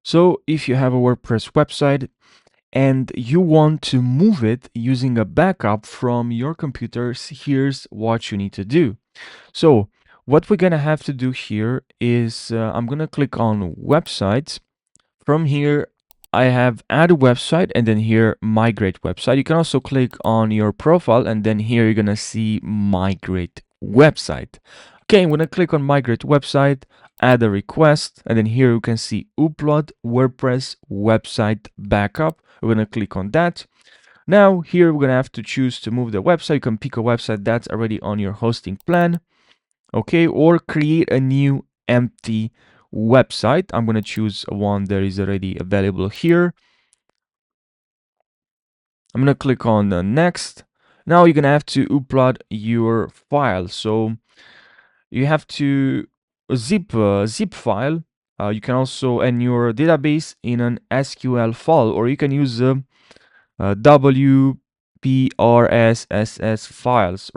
So if you have a WordPress website and you want to move it using a backup from your computers, here's what you need to do. So what we're gonna have to do here is I'm gonna click on websites. From here, I have add a website and then here migrate website. You can also click on your profile and then here you're gonna see migrate website. Okay, I'm gonna click on migrate website, add a request, and then here you can see upload WordPress website backup. We're gonna click on that. Now here we're gonna have to choose to move the website. You can pick a website that's already on your hosting plan, okay, or create a new empty website. I'm going to choose one that is already available here. I'm going to click on the next. Now you're going to have to upload your file. So you have to zip file. You can also end your database in an SQL file, or you can use WPRSSS files.